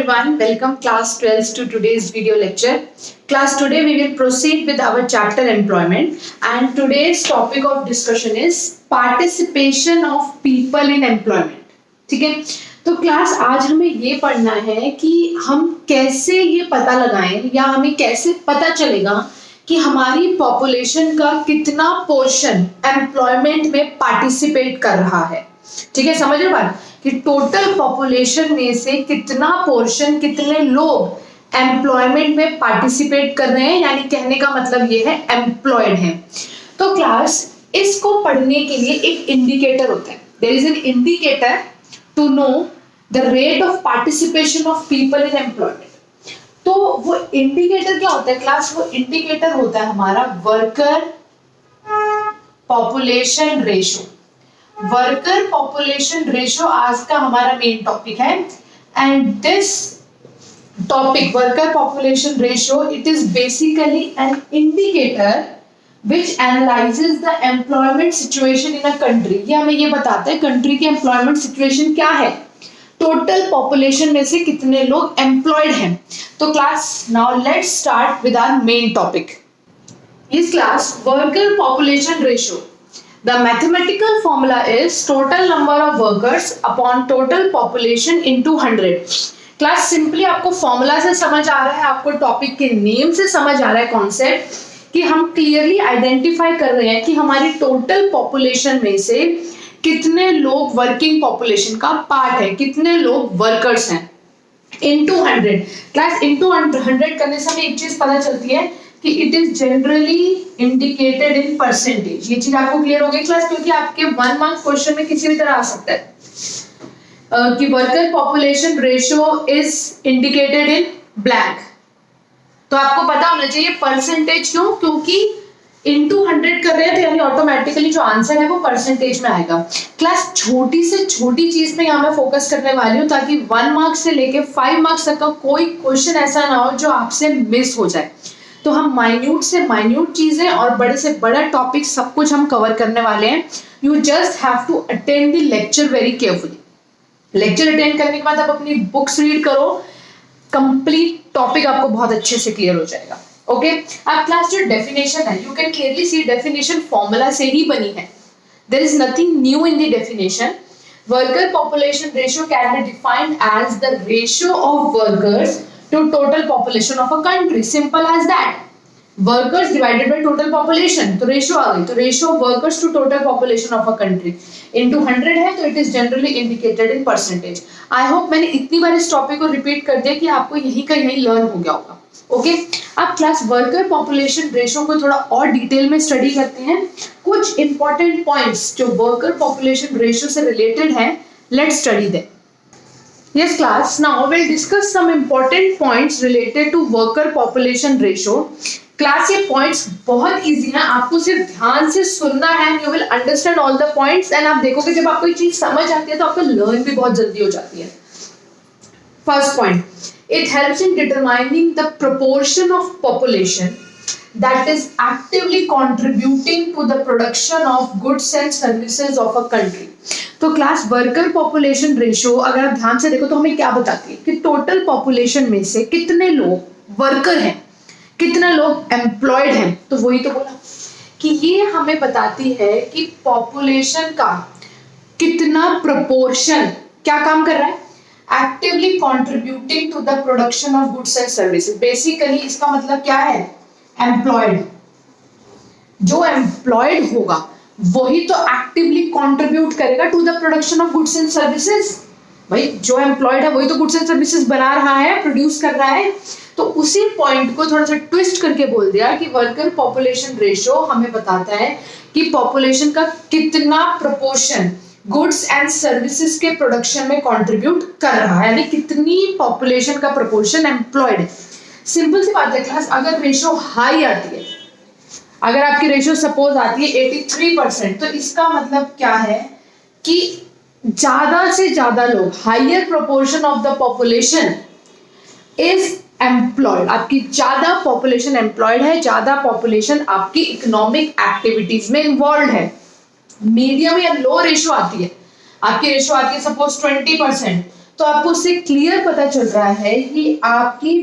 everyone, welcome class 12 to today's video lecture. Class, today we will proceed with our chapter employment and today's topic of discussion is participation of people in employment. ठीक है, तो class आज हमें ये पढ़ना है कि हम कैसे ये पता लगाएं या हमें कैसे पता चलेगा कि हमारी पॉपुलेशन का कितना पोर्शन एम्प्लॉयमेंट में पार्टिसिपेट कर रहा है. ठीक है, समझ रहे बात कि टोटल पॉपुलेशन में से कितना पोर्शन, कितने लोग एम्प्लॉयमेंट में पार्टिसिपेट कर रहे हैं, यानी कहने का मतलब ये है एम्प्लॉयड हैं. तो क्लास इसको पढ़ने के लिए एक इंडिकेटर होता है. There is an indicator to know the rate of participation of people in employment. तो वो इंडिकेटर क्या होता है क्लास? वो इंडिकेटर होता है हमारा worker population ratio. Worker population ratio आज का हमारा मेन टॉपिक है and this topic worker population ratio it is basically an indicator which analyzes the employment situation in a country. ये हमें ये बताता है कंट्री की एम्प्लॉयमेंट सिचुएशन क्या है, टोटल पॉपुलेशन में से कितने लोग एम्प्लॉयड हैं. तो class now let's start with our main topic. इस class worker population ratio, the mathematical formula is total number of workers upon total population into 100. Class simply आपको फॉर्मूला से समझ आ रहा है, आपको टॉपिक के नेम से समझ आ रहा है कॉन्सेप्ट कि हम क्लियरली आइडेंटिफाई कर रहे हैं कि हमारी टोटल पॉपुलेशन में से कितने लोग वर्किंग पॉपुलेशन का पार्ट है, कितने लोग वर्कर्स हैं. इनटू 100. क्लास इनटू 100 करने से हमें एक चीज पता चलती है कि it is generally indicated in percentage. ये चीज आपको क्लियर हो गई क्लास, क्योंकि आपके 1 मार्क क्वेश्चन में किसी भी तरह आ सकता है कि worker population ratio is indicated in black. तो आपको पता होना चाहिए परसेंटेज. क्यों? क्योंकि इनटू 100 कर रहे हैं तो यानी ऑटोमेटिकली जो आंसर है वो परसेंटेज में आएगा. क्लास छोटी से छोटी चीज पे यहाँ मैं फोकस करने वाली हूँ ताकि 1 मार्क से लेके 5 मार्क्स तक का कोई क्वेश्चन ऐसा ना हो जो आपसे मिस हो जाए. तो हम माइन्यूट से माइन्यूट चीजें और बड़े से बड़ा टॉपिक सब कुछ हम कवर करने वाले हैं. You just have to attend the lecture very carefully. Lecture attend करने के बाद आप अपनी बुक्स रीड करो, कंप्लीट टॉपिक आपको बहुत अच्छे से क्लियर हो जाएगा. ओके, अब क्लास जो डेफिनेशन है you can clearly see definition formula से ही बनी है. There is nothing new in the definition. Worker population ratio can be defined as the ratio of workers to total population of a country. Simple as that. Workers divided by total population. तो ratio आ गई. तो ratio of workers to total population of a country into 100 है, तो it is generally indicated in percentage. I hope मैंने इतनी बार इस topic को रिपीट कर दिया कि आपको यहीं का यहीं लर्न हो गया होगा. ओके, अब क्लास वर्कर पॉपुलेशन रेशियो को थोड़ा और डिटेल में स्टडी करते हैं. कुछ इंपॉर्टेंट पॉइंट्स जो वर्कर पॉपुलेशन रेशियो से रिलेटेड है, let's study them. Yes class, now we'll discuss some important points related to worker population ratio. Class ये points बहुत easy हैं, आपको सिर्फ ध्यान से सुनना है. You will understand all the points and आप देखोगे जब आपको ये चीज समझ आती है तो आपको learn भी बहुत जल्दी हो जाती है. First point, it helps in determining the proportion of population that is actively contributing to the production of goods and services of a country. तो क्लास वर्कर पॉपुलेशन रेशियो अगर आप ध्यान से देखो तो हमें क्या बताती है कि टोटल पॉपुलेशन में से कितने लोग वर्कर हैं, कितने लोग एम्प्लॉयड हैं. तो वही तो बोला कि ये हमें बताती है कि पॉपुलेशन का कितना प्रोपोर्शन क्या काम कर रहा है, actively contributing to the production of goods and services. Basically इसका मतलब क्या है, एम्प्लॉयड. जो एम्प्लॉयड होगा वही तो एक्टिवली कंट्रीब्यूट करेगा to the production of goods and services. भाई जो एम्प्लॉयड है वही तो गुड्स एंड सर्विसेज बना रहा है, प्रोड्यूस कर रहा है. तो उसी पॉइंट को थोड़ा सा ट्विस्ट करके बोल दिया कि वर्कर पॉपुलेशन रेशियो हमें बताता है कि पॉपुलेशन का कितना प्रोपोर्शन गुड्स एंड सर्विसेज के प्रोडक्शन में कंट्रीब्यूट कर रहा है, यानी कितनी पॉपुलेशन का प्रोपोर्शन एम्प्लॉयड है. सिंपल सी बात है क्लास, अगर रेशियो हाई आती है, अगर आपकी रेशियो सपोज आती है 83%, तो इसका मतलब क्या है कि ज्यादा से ज्यादा लोग, higher proportion of the population is employed. आपकी ज्यादा पॉपुलेशन एम्प्लॉयड है, ज्यादा पॉपुलेशन आपकी इकोनॉमिक एक्टिविटीज में इन्वॉल्व है. मीडियम या लो रेशियो आती है, आपकी रेशियो आती है सपोज 20%, तो आपको उससे क्लियर पता चल रहा है कि आपकी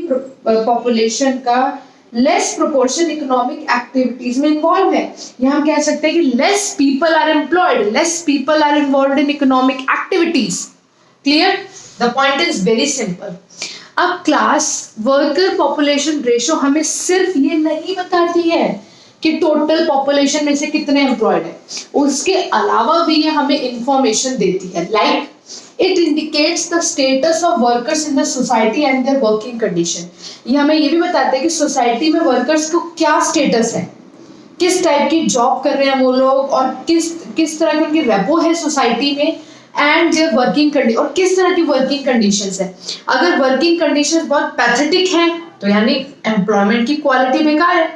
पॉपुलेशन का लेस प्रोपोर्शन इकोनॉमिक एक्टिविटीज में इन्वॉल्व है, या हम कह सकते हैं कि less people are employed, less people are involve in economic activities. Clear? The point is very simple. अब क्लास वर्कर पॉपुलेशन रेशो हमें सिर्फ ये नहीं बताती है कि टोटल पॉपुलेशन में से कितने एम्प्लॉयड है, उसके अलावा भी ये हमें इंफॉर्मेशन देती है। Like it indicates the status of workers in the society and their working condition. ये हमें ये भी बताता है कि सोसाइटी में वर्कर्स को क्या स्टेटस है, किस टाइप की जॉब कर रहे हैं वो लोग, और किस तरह की उनकी रेपो है सोसाइटी में, एंड देयर वर्किंग कंडीशन, और किस तरह की वर्किंग कंडीशंस है। अगर वर्किंग कंडीशंस बहुत पैथेटिक हैं तो यानी एम्प्लॉयमेंट की क्वालिटी बेकार है।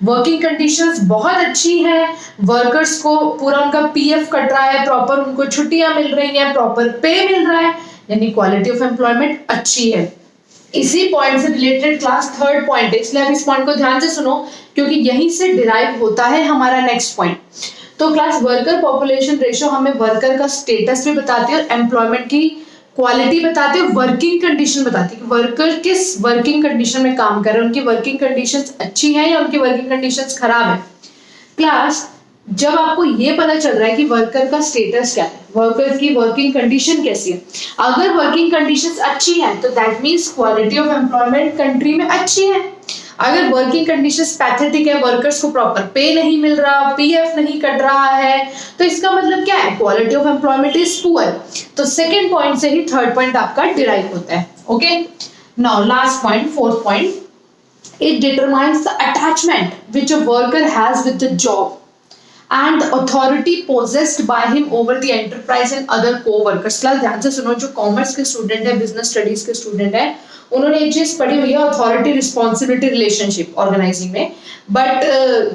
वर्किंग कंडीशंस बहुत अच्छी है, वर्कर्स को पूरा उनका पीएफ कट रहा है, प्रॉपर उनको छुट्टियां मिल रही हैं, प्रॉपर पे मिल रहा है, यानी क्वालिटी ऑफ एम्प्लॉयमेंट अच्छी है। इसी पॉइंट से रिलेटेड क्लास थर्ड पॉइंट है, इसलिए आप इस पॉइंट को ध्यान से सुनो क्योंकि यहीं से डिराइव होता है हमारा नेक्स्ट पॉइंट। तो क्लास वर्कर पॉपुलेशन रेशो हमें वर्कर का स्टेटस भी बताती है और एम्प्लॉयमेंट की क्वालिटी बताते हैं, वर्किंग कंडीशन बताती है कि वर्कर किस वर्किंग कंडीशन में काम कर रहे हैं, उनकी वर्किंग कंडीशंस अच्छी हैं या उनकी वर्किंग कंडीशंस खराब है। क्लास जब आपको ये पता चल रहा है कि वर्कर का स्टेटस क्या है, वर्कर की वर्किंग कंडीशन कैसी है, अगर वर्किंग कंडीशंस अच्छी है तो that means quality of employment country में अच्छी है। अगर वर्किंग कंडीशंस पैथेटिक है, वर्कर्स को प्रॉपर पे नहीं मिल रहा, पीएफ नहीं कट रहा है, तो इसका मतलब क्या है, quality of employment is poor. तो सेकंड पॉइंट से ही थर्ड पॉइंट आपका डिराइव होता है। Okay, now last point, fourth point, it determines the attachment which a worker has with the job and the authority possessed by him over the enterprise and other co-workers। Class ध्यान से सुनो, जो commerce के student है, business studies के student है, उन्होंने एक चीज पढ़ी हुई है अथॉरिटी रिस्पॉन्सिबिलिटी रिलेशनशिप ऑर्गेनाइजिंग में, बट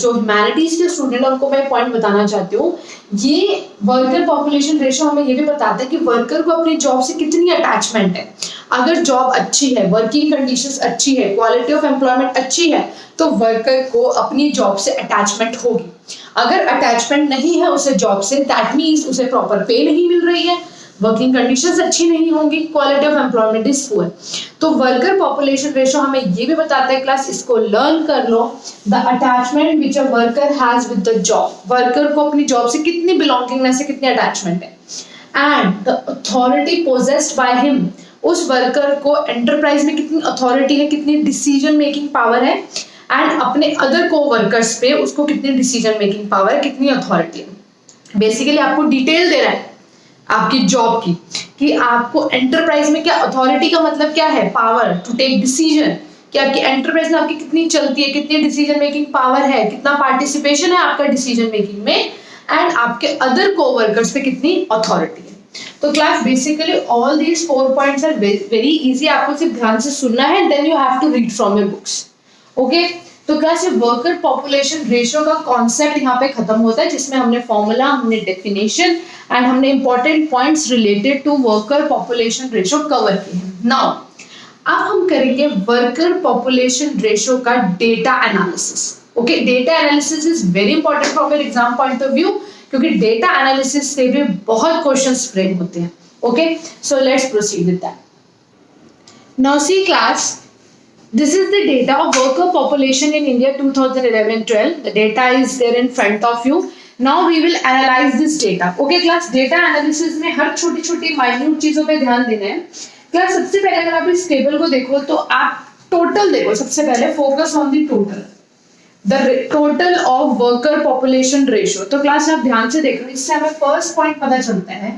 जो ह्यूमैनिटीज के स्टूडेंट है उनको मैं पॉइंट बताना चाहती हूँ। ये वर्कर पॉपुलेशन रेशो हमें ये भी बताता है कि वर्कर को अपनी जॉब से कितनी अटैचमेंट है। अगर जॉब अच्छी है, वर्किंग कंडीशंस अच्छी है, क्वालिटी ऑफ एम्प्लॉयमेंट अच्छी है, तो वर्कर को अपनी जॉब से अटैचमेंट होगी। अगर अटैचमेंट नहीं है उसे जॉब से, दैट मींस उसे प्रॉपर पे नहीं मिल रही है, वर्किंग कंडीशंस अच्छी नहीं होंगी, quality of employment is poor. तो वर्कर पॉपुलेशन रेशो हमें ये भी बताता है, क्लास इसको लर्न कर लो, the attachment which a worker has with the job, worker को अपनी जॉब से कितनी बिलोंगिंगनेस है, कितनी अटैचमेंट है, and the authority possessed by him, उस वर्कर को एंटरप्राइज में कितनी अथॉरिटी है, कितनी डिसीजन मेकिंग पावर है, एंड अपने अदर को वर्कर्स पे उसको कितनी डिसीजन मेकिंग पावर है, कितनी अथॉरिटी है। बेसिकली आपको डिटेल दे रहा है आपकी जॉब की कि आपको एंटरप्राइज में क्या अथॉरिटी का मतलब क्या है, पावर टू टेक डिसीजन, कि आपकी एंटरप्राइज में आपकी कितनी चलती है, कितनी डिसीजन मेकिंग पावर है, कितना पार्टिसिपेशन है आपका डिसीजन मेकिंग में, एंड आपके अदर को वर्कर्स पे कितनी अथॉरिटी है। तो class basically all these 4 points are very easy, आपको सिर्फ ध्यान से सुनना है, then you have to read from your books. Okay, तो क्लास ये वर्कर पॉपुलेशन रेशियो का कॉन्सेप्ट यहाँ पे खत्म होता है, जिसमें हमने फॉर्मूला, हमने डेफिनेशन एंड हमने important points related to worker population ratio cover किए हैं। नाउ अब हम करेंगे वर्कर पॉपुलेशन रेशियो का data analysis. Okay, data analysis is very important from your exam point of view, क्योंकि डेटा एनालिसिस से भी बहुत क्वेश्चंस फ्रेम होते हैं। Okay, so let's proceed with that. Now see class, this is the data of worker population in India 2011-12. The data is there in front of you. Now we will analyze this data. Okay class, data analysis में हर छोटी छोटी minute चीजों पे ध्यान देना है। Class सबसे पहले अगर आप इस टेबल को देखो तो आप टोटल देखो, सबसे पहले focus on the total, the total of worker population ratio. तो क्लास आप ध्यान से देखो, इससे हमें फर्स्ट पॉइंट पता चलता है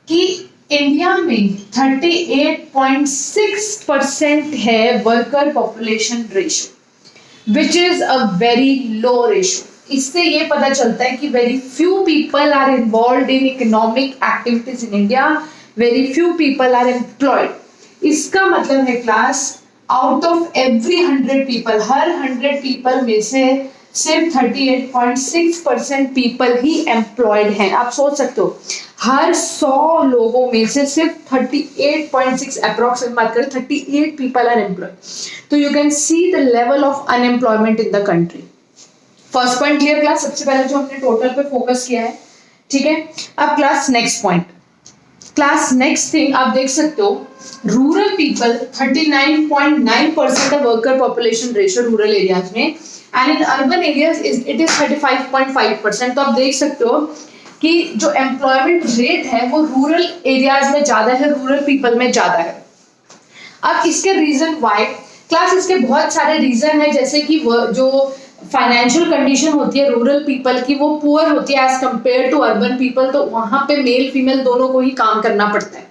कि इंडिया में 38.6% है worker population ratio, which is a very low ratio. इससे ये पता चलता है कि very few people are involve in economic activities in India, very few people are employed. इसका मतलब है class, out of every 100 people, हर 100 पीपल में से सिर्फ 38.6% पीपल ही एम्प्लॉयड हैं। आप सोच सकते हो, हर 100 लोगों में से सिर्फ 38.6 अप्रोक्सीमेट बात करें, 38 पीपल आर एम्प्लॉयड। तो you can see the level of unemployment in the country. First point clear class, सबसे पहले जो हमने टोटल पे फोकस किया है, ठीक है। अब class next point, class next thing आप देख सकते हो, rural people 39.9% of worker population ratio rural areas में, and in urban areas it is 35.5%। तो आप देख सकते हो कि जो एम्प्लॉयमेंट रेट है वो रूरल एरियाज में ज्यादा है, रूरल पीपल में ज्यादा है। अब इसके रीजन वाई क्लास, इसके बहुत सारे रीजन है, जैसे कि जो फाइनेंशियल कंडीशन होती है रूरल पीपल की वो पुअर होती है as compare to urban people, तो वहां पे मेल फीमेल दोनों को ही काम करना पड़ता है,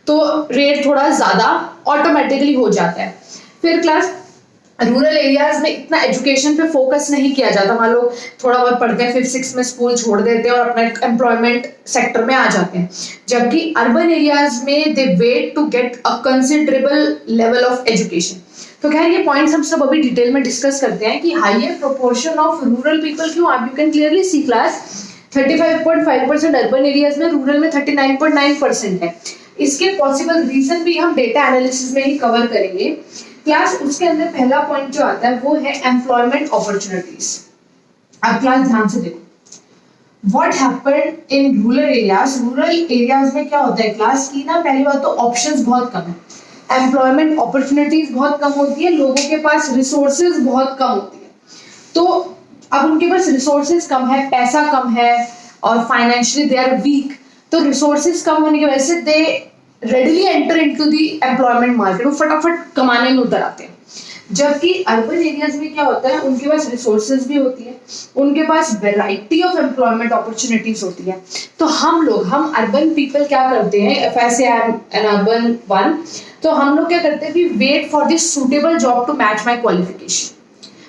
तो रेट थोड़ा ज्यादा ऑटोमेटिकली हो जाता है। फिर क्लास रूरल एरियाज में इतना एजुकेशन पे फोकस नहीं किया जाता, मान लो थोड़ा बहुत पढ़ते हैं 5th-6th में स्कूल छोड़ देते हैं और अपना एम्प्लॉयमेंट सेक्टर में आ जाते हैं, जबकि अर्बन एरियाज में they wait to get a considerable level of education. तो खैर ये पॉइंट्स हम सब अभी डिटेल में डिस्कस करते हैं कि higher proportion of rural people क्यों। आप you can clearly C class 35.5% urban areas में, रूरल में 39.9% है। इसके पॉसिबल रीजन भी हम डेटा एनालिसिस में ही कवर करेंगे क्लास। उसके अंदर पहला पॉइंट जो आता है वो है एम्प्लॉयमेंट अपॉर्चुनिटीज। अब क्लास ध्यान से देखो, what happened in rural areas. Rural areas में क्या होता है क्लास की ना, पहली बात तो ऑप्शंस बहुत कम है, एम्प्लॉयमेंट अपॉर्चुनिटीज बहुत कम होती है, लोगों के पास रिसोर्सेज बहुत कम होती है। तो अब उनके पास रिसोर्सेज कम है, पैसा कम है और फाइनेंशियली दे आर वीक, तो रिसोर्सेज कम होने की वजह से they readily enter into the employment market, वो फटाफट कमाने में उतर आते हैं। जबकि अर्बन एरियाज में क्या होता है, उनके पास रिसोर्सेज भी होती है, उनके पास वैरायटी ऑफ एम्प्लॉयमेंट अपॉर्चुनिटीज होती है। तो हम अर्बन पीपल क्या करते हैं, if I say I am an urban one, तो हम लोग क्या करते हैं, we wait for this suitable job to match my qualification.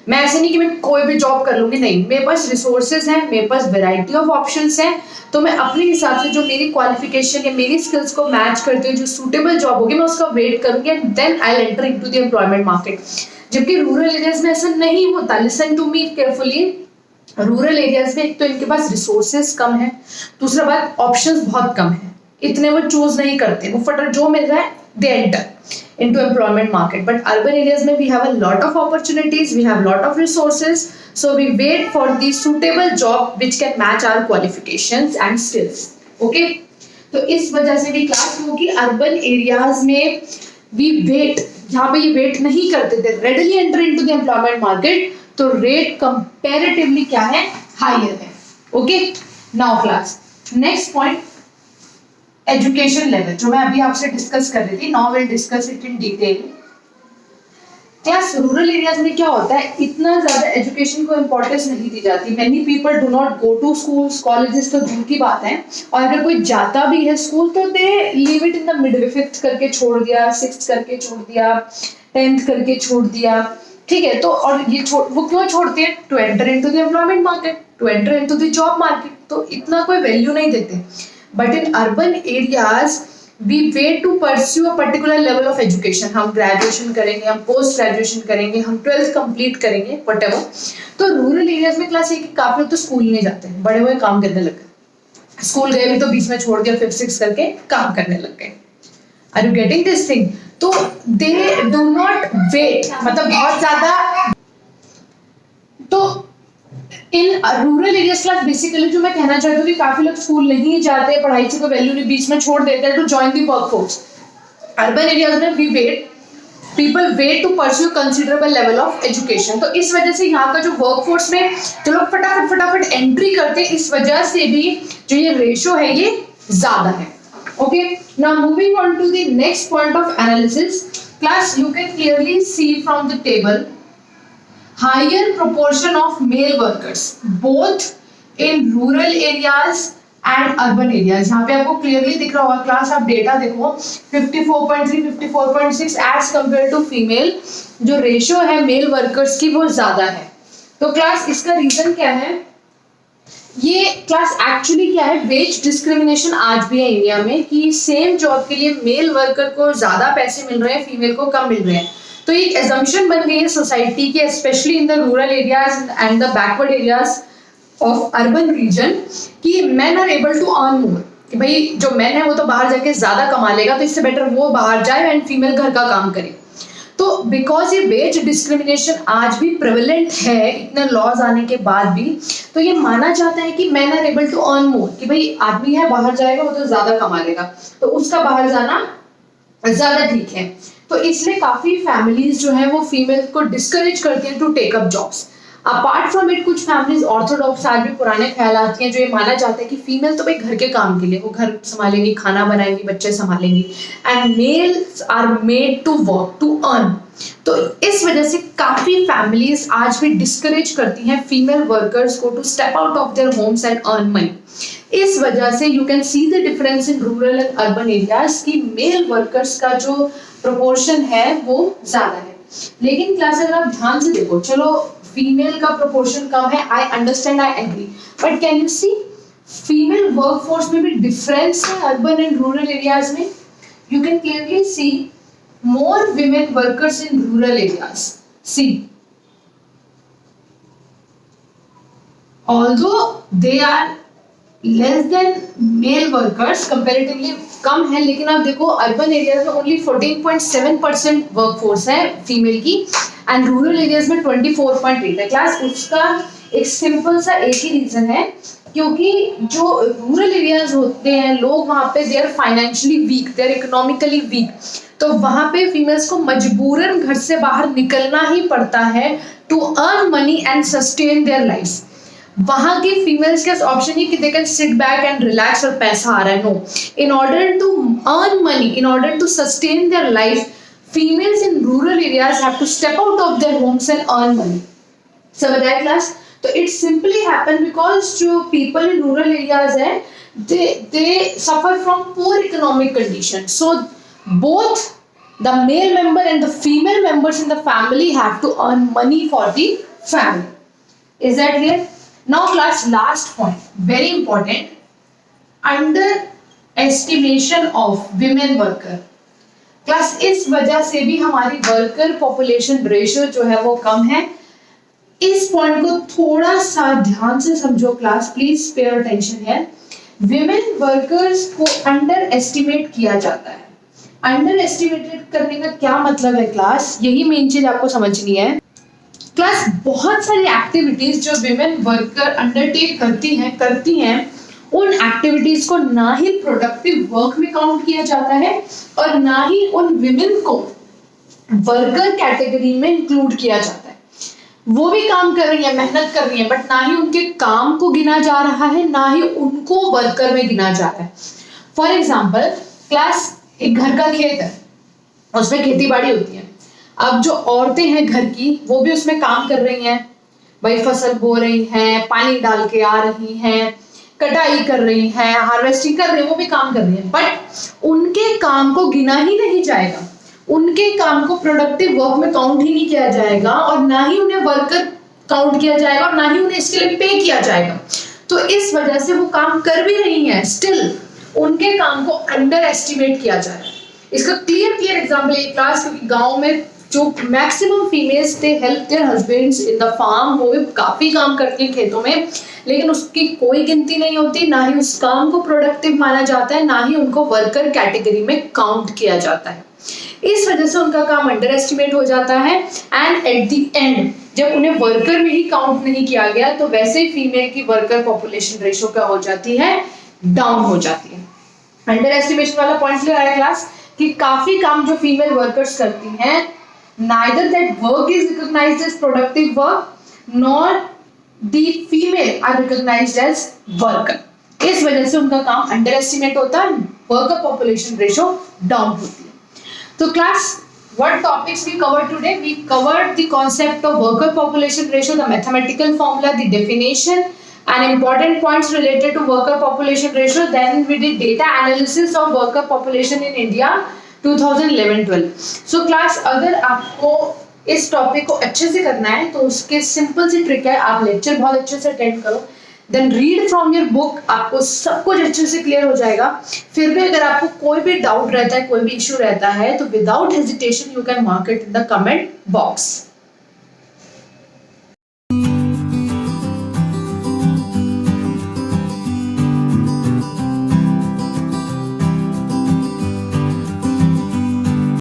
मैं ऐसे नहीं कि मैं कोई भी जॉब कर लूंगी, नहीं, मेरे पास रिसोर्सेज हैं, मेरे पास वैरायटी ऑफ ऑप्शंस हैं, तो मैं अपने हिसाब से जो मेरी क्वालिफिकेशन या मेरी स्किल्स को मैच करती हूँ, जो सूटेबल जॉब होगी मैं उसका वेट करूंगी and then I will enter into the employment market. जबकि रूरल एरियाज में ऐसा नहीं होता। Listen to me carefully, rural areas में एक तो इनके पास रिसोर्सेज कम है, दूसरा बात ऑप्शंस बहुत कम है, इतने वो चूज नहीं करते, वो फटाफट जो मिल रहा है they enter into employment market. But urban areas में we have a lot of opportunities, we have lot of resources, so we wait for the suitable job which can match our qualifications and skills. Okay, तो इस वजह से भी class क्योंकि urban areas में we wait, जहाँ पे ये वेट नहीं करते थे, readily enter into the employment market, तो रेट comparatively क्या है, higher है। Okay, now class next point, education level, जो मैं अभी आपसे डिस्कस कर रही थी, now will discuss it in detail. Class rural areas में क्या होता है, इतना ज्यादा एजुकेशन को इंपॉर्टेंस नहीं दी जाती। Many people do not go to schools, colleges तो दूर की बात है, और अगर कोई जाता भी है स्कूल तो they leave it in the mid, 5th करके छोड़ दिया, 6th करके छोड़ दिया, 10th करके छोड़ दिया, ठीक है। तो और ये वो क्यों छोड़ते हैं, to enter into the employment market, to enter into the job market, तो इतना कोई वैल्यू नहीं देते। But in urban areas, we wait to pursue a particular level of education. हम graduation करेंगे, हम post graduation करेंगे, हम 12th complete करेंगे, whatever. तो rural areas में क्लास 1 काफी लोग तो स्कूल नहीं जाते हैं, बड़े हुए काम करने लग गए, स्कूल गए भी तो बीच में छोड़ दिया, 5th-6th करके काम करने लग गए। Are you getting this thing? तो they do not wait, मतलब बहुत ज्यादा। तो इन रूरल एरियाज क्लास बेसिकली जो मैं कहना चाहती हूँ कि काफी लोग स्कूल नहीं जाते, पढ़ाई से कोई वैल्यू नहीं, बीच में छोड़ देते हैं to join the workforce. Urban areas में we wait, people wait to pursue considerable level of education. तो इस वजह से यहाँ का जो वर्कफोर्स में जो लोग फटाफट एंट्री करते हैं, इस वजह से भी जो ये रेशियो है ये ज्यादा है। Okay, now moving on to the next point of analysis class, you can clearly see from the table higher proportion of male workers both in rural areas and urban areas। यहाँ पे आपको clearly दिख रहा होगा class, आप data देखो 54.3, 54.6 as compare to female, जो ratio है मेल वर्कर्स की वो ज्यादा है। तो क्लास इसका रीजन क्या है, ये क्लास एक्चुअली क्या है, वेज डिस्क्रिमिनेशन आज भी है इंडिया में, कि सेम जॉब के लिए मेल वर्कर को ज्यादा पैसे मिल रहे हैं, फीमेल को कम मिल रहे हैं। तो एक एजम्पशन बन गई है सोसाइटी के, specially in the rural areas and the backward areas of urban region, कि men are able to earn more, कि भाई जो मेन है वो तो बाहर जाके ज्यादा कमा लेगा, तो इससे बेटर वो बाहर जाए एंड फीमेल घर का काम करे। तो बिकॉज ये वेज डिस्क्रिमिनेशन आज भी प्रेवलेंट है इतने लॉज आने के बाद भी, तो ये माना जाता है कि man are able to earn more, कि भाई आदमी है बाहर जाएगा वो तो ज्यादा कमा लेगा, तो उसका बाहर जाना ज्यादा ठीक है। तो इसलिए काफी फैमिलीज जो है वो फीमेल को डिस्करेज करती हैं to take up jobs. Apart from it कुछ फैमिलीज ऑर्थोडॉक्स आज भी पुराने ख्याल आती हैं जो ये माना जाता है कि फीमेल तो भाई घर के काम के लिए, वो घर संभालेंगी, खाना बनाएंगी, बच्चे संभालेंगी, and males are made to work to earn. तो इस वजह से काफी फैमिलीज आज भी डिस्करेज करती हैं फीमेल वर्कर्स को to step out of their homes and earn money. इस वजह से you can see the difference in rural and urban areas की मेल वर्कर्स का जो प्रोपोर्शन है वो ज्यादा है। लेकिन क्लास अगर आप ध्यान से देखो, चलो फीमेल का प्रोपोर्शन कम है, I understand, I agree, but can you see female workforce में भी डिफरेंस है अर्बन एंड रूरल एरियाज में। You can clearly see more women workers in rural areas. See although they are less than male workers comparatively कम है, लेकिन आप देखो urban areas में ओनली 14.7% वर्कफोर्स है फीमेल की एंड रूरल एरियाज में 24.8 है। क्लास उसका एक सिंपल सा एक ही रीजन है, क्योंकि जो रूरल एरियाज होते हैं लोग वहां पे they are financially weak, they are economically weak, तो वहां पे फीमेल्स को मजबूरन घर से बाहर निकलना ही पड़ता है to earn money and sustain their life. वहां की फीमेल्स के ऑप्शन है कि they can sit back and relax और पैसा आ रहा है, no, in order to earn money, in order to sustain their life, females in rural areas have to step out of their homes and earn money. So with that class, तो it simply happen because जो people in rural areas है, they suffer from poor economic conditions. So both the male member and the female members in the family have to earn money for the family. Is that clear? Now class, last point, very important, underestimation of women worker. Class इस वजह से भी हमारी worker population ratio जो है वो कम है। इस पॉइंट को थोड़ा सा ध्यान से समझो क्लास, प्लीज पे अटेंशन है। विमेन वर्कर्स को अंडर एस्टिमेट किया जाता है। अंडर एस्टिमेटेड करने का क्या मतलब है क्लास, यही मेन चीज आपको समझनी है। क्लास बहुत सारी एक्टिविटीज जो विमेन वर्कर अंडरटेक करती हैं उन एक्टिविटीज को ना ही प्रोडक्टिव वर्क में काउंट किया जाता है और ना ही उन विमेन को वर्कर कैटेगरी में इंक्लूड किया जाता है। वो भी काम कर रही है, मेहनत कर रही है, बट ना ही उनके काम को गिना जा रहा है, ना ही उनको वर्कर में गिना जा रहा है। फॉर एग्जाम्पल क्लास, एक घर का खेत है, उसमें खेती बाड़ी होती है। अब जो औरतें हैं घर की वो भी उसमें काम कर रही हैं, भाई फसल बो रही हैं, पानी डाल के आ रही हैं, कटाई कर रही हैं, हार्वेस्टिंग कर रही हैं, वो भी काम कर रही हैं, बट उनके काम को गिना ही नहीं जाएगा, उनके काम को प्रोडक्टिव वर्क में काउंट ही नहीं किया जाएगा और ना ही उन्हें वर्कर काउंट किया जाएगा और ना ही उन्हें इसके लिए पे किया जाएगा। तो इस वजह से वो काम कर भी रही हैं, स्टिल उनके काम को अंडर एस्टिमेट किया जा रहा है। इसका क्लियर एग्जाम्पल है क्लास, क्योंकि गाँव में जो maximum females they help their husbands in the farm, वो भी काफी काम करती हैं खेतों में, लेकिन उसकी कोई गिनती नहीं होती, ना ही उस काम को प्रोडक्टिव माना जाता है, ना ही उनको वर्कर कैटेगरी में काउंट किया जाता है। इस वजह से उनका काम अंडर एस्टिमेट हो जाता है एंड एट द एंड जब उन्हें वर्कर में ही काउंट नहीं किया गया तो वैसे ही फीमेल की वर्कर पॉपुलेशन रेशियो क्या हो जाती है, डाउन हो जाती है। अंडर एस्टिमेशन वाला पॉइंट क्लियर है क्लास, कि काफी काम जो फीमेल वर्कर्स करती हैं, neither that work is recognized as productive work nor the female are recognized as worker. इस वजह से उनका काम अंडर एस्टिमेट होता है, वर्कर पॉपुलेशन रेशियो डाउन होती है। तो class, what topics we covered today? We covered the concept of worker population ratio, the mathematical formula, the definition and important points related to worker population ratio. Then we did data analysis of worker population in India 2011-12. So class, अगर आपको इस topic को अच्छे से करना है तो उसके सिंपल सी ट्रिक है, आप लेक्चर बहुत अच्छे से अटेंड करो, then read from your book, आपको सब कुछ अच्छे से क्लियर हो जाएगा। फिर भी अगर आपको कोई भी डाउट रहता है, कोई भी इश्यू रहता है, तो without hesitation you can mark it in the comment box.